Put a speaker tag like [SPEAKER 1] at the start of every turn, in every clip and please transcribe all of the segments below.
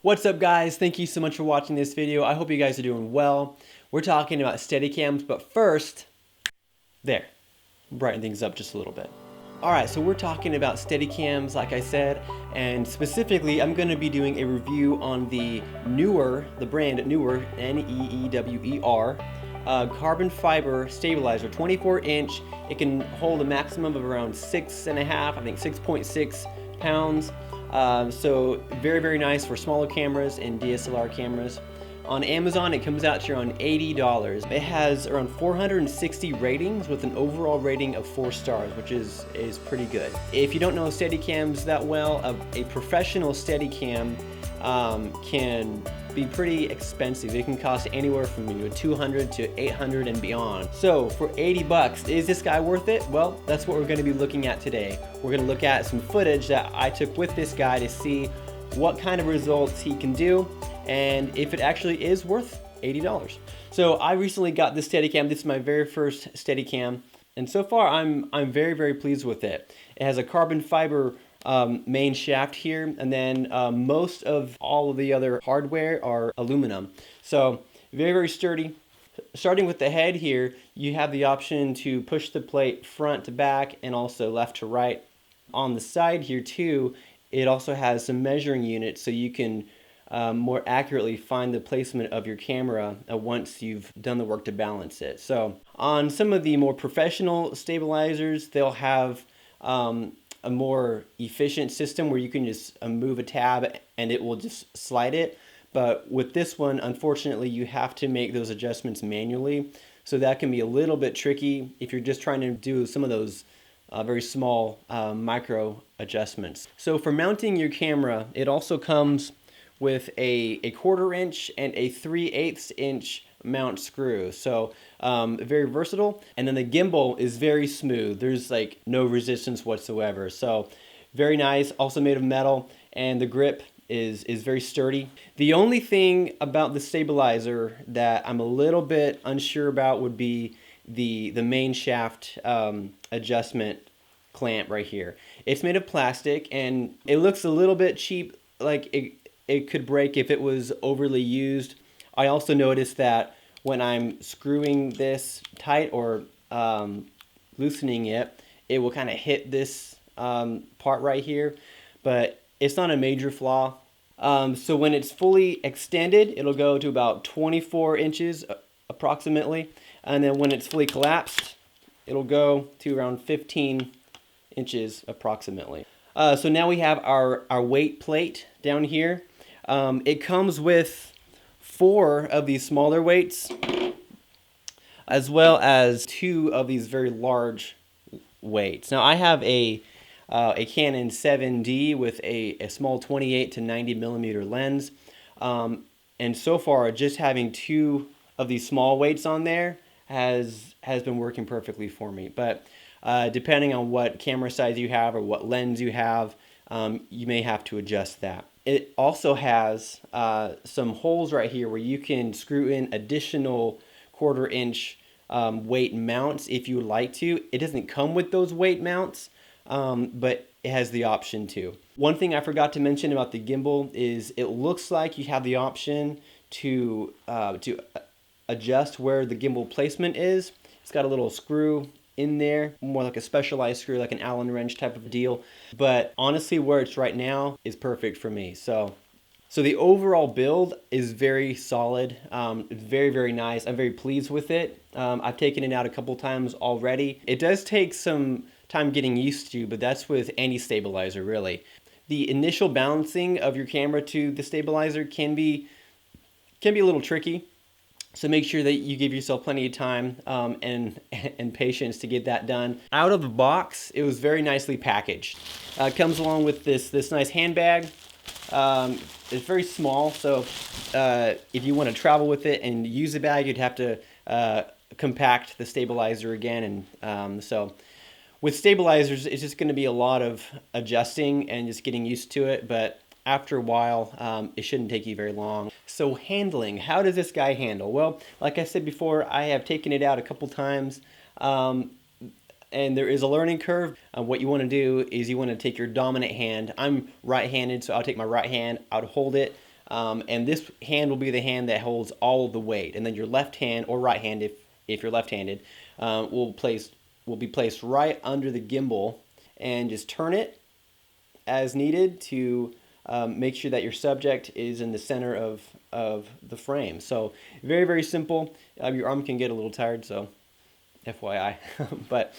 [SPEAKER 1] What's up, guys? Thank you so much for watching this video. I hope you guys are doing well. We're talking about Steadicams, but first, brighten things up just a little bit. Alright, so we're talking about Steadicams, like I said, and specifically I'm going to be doing a review on the Neewer, the brand Neewer, N-E-E-W-E-R, carbon fiber stabilizer, 24-inch. It can hold a maximum of around 6.5, I think 6.6 pounds. So very nice for smaller cameras and DSLR cameras. On Amazon, it comes out to around $80. It has around 460 ratings with an overall rating of 4 stars, which is pretty good. If you don't know Steadicams that well, a professional Steadicam can be pretty expensive. It can cost anywhere from $200 to $800 and beyond. So for 80 bucks, is this guy worth it? Well, that's what we're going to be looking at today. We're going to look at some footage that I took with this guy to see what kind of results he can do and if it actually is worth $80. So I recently got this Steadicam. This is my very first Steadicam, and so far I'm very pleased with it. It has a carbon fiber main shaft here, and then most of all of the other hardware are aluminum. So very sturdy. Starting with the head here, you have the option to push the plate front to back and also left to right. On the side here too, it also has some measuring units so you can more accurately find the placement of your camera once you've done the work to balance it. So on some of the more professional stabilizers, they'll have a more efficient system where you can just move a tab and it will just slide it. But with this one, unfortunately, you have to make those adjustments manually. So that can be a little bit tricky if you're just trying to do some of those very small micro adjustments. So for mounting your camera, it also comes with a 1/4 inch and a 3/8 inch mount screw. So very versatile. And then the gimbal is very smooth. There's like no resistance whatsoever. So very nice, also made of metal, and the grip is very sturdy. The only thing about the stabilizer that I'm a little bit unsure about would be the main shaft adjustment clamp right here. It's made of plastic and it looks a little bit cheap, like it could break if it was overly used. I also noticed that when I'm screwing this tight or loosening it, it will kind of hit this part right here, but it's not a major flaw. So when it's fully extended, it'll go to about 24 inches approximately, and then when it's fully collapsed, it'll go to around 15 inches approximately. So now we have our weight plate down here. It comes with 4 of these smaller weights, as well as 2 of these very large weights. Now I have a Canon 7D with a small 28 to 90 millimeter lens, and so far just having 2 of these small weights on there has been working perfectly for me. But depending on what camera size you have or what lens you have, you may have to adjust that. It also has some holes right here where you can screw in additional 1/4 inch weight mounts if you would like to. It doesn't come with those weight mounts, but it has the option to. One thing I forgot to mention about the gimbal is it looks like you have the option to adjust where the gimbal placement is. It's got a little screw in there, more like a specialized screw, like an Allen wrench type of deal. But honestly, where it's right now is perfect for me. So the overall build is very solid. It's very nice. I'm very pleased with it. I've taken it out a couple times already. It does take some time getting used to, but that's with any stabilizer really. The initial balancing of your camera to the stabilizer can be a little tricky. So make sure that you give yourself plenty of time and patience to get that done. Out of the box, it was very nicely packaged. It comes along with this nice handbag. It's very small, so if you want to travel with it and use the bag, you'd have to compact the stabilizer again. And so with stabilizers, it's just going to be a lot of adjusting and just getting used to it. But after a while, it shouldn't take you very long. So handling, how does this guy handle? Well, like I said before, I have taken it out a couple times, and there is a learning curve. What you want to do is you want to take your dominant hand. I'm right-handed, so I'll take my right hand, I'll hold it and this hand will be the hand that holds all of the weight, and then your left hand or right hand, if you're left-handed, will be placed right under the gimbal, and just turn it as needed to make sure that your subject is in the center of the frame. So very, very simple. Your arm can get a little tired, so FYI. But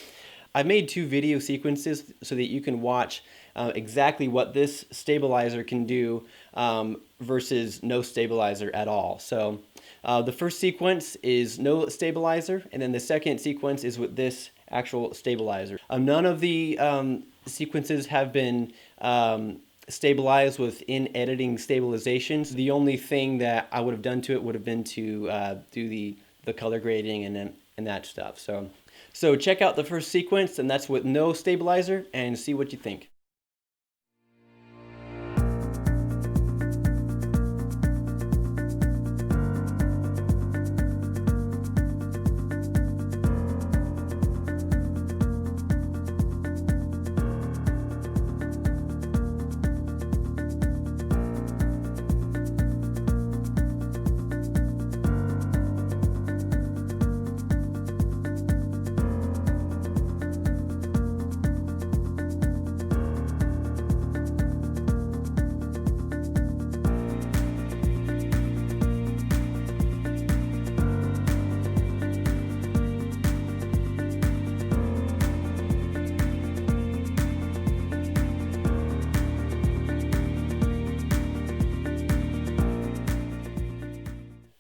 [SPEAKER 1] I've made 2 video sequences so that you can watch exactly what this stabilizer can do versus no stabilizer at all. So the first sequence is no stabilizer, and then the second sequence is with this actual stabilizer. None of the sequences have been stabilized with in-editing stabilizations. The only thing that I would have done to it would have been to do the color grading and that stuff. So check out the first sequence, and that's with no stabilizer, and see what you think.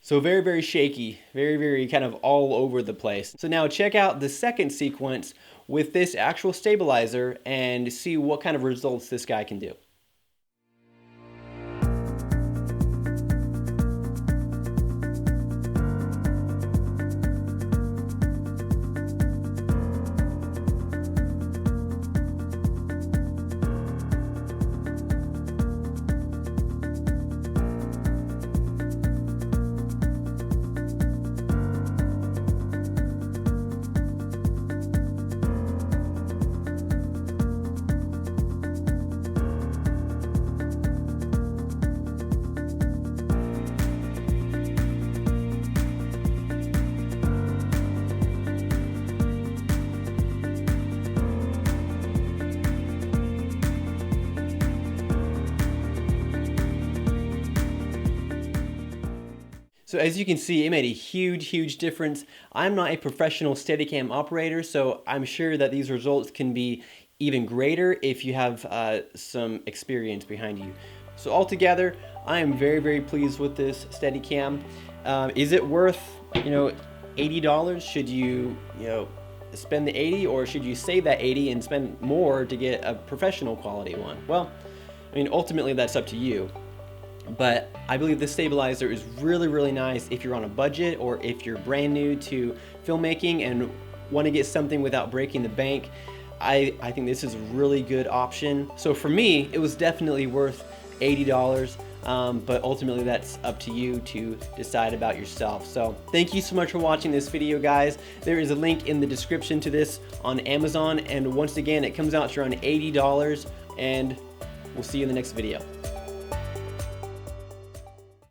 [SPEAKER 1] So very, very shaky, very, very kind of all over the place. So now check out the second sequence with this actual stabilizer and see what kind of results this guy can do. So as you can see, it made a huge, huge difference. I'm not a professional Steadicam operator, so I'm sure that these results can be even greater if you have some experience behind you. So altogether, I am very, very pleased with this Steadicam. Is it worth, $80? Should you, spend the 80, or should you save that 80 and spend more to get a professional quality one? Well, ultimately that's up to you. But I believe this stabilizer is really, really nice if you're on a budget, or if you're brand new to filmmaking and want to get something without breaking the bank. I think this is a really good option. So for me, it was definitely worth $80, but ultimately that's up to you to decide about yourself. So thank you so much for watching this video, guys. There is a link in the description to this on Amazon, and once again, it comes out to around $80, and we'll see you in the next video.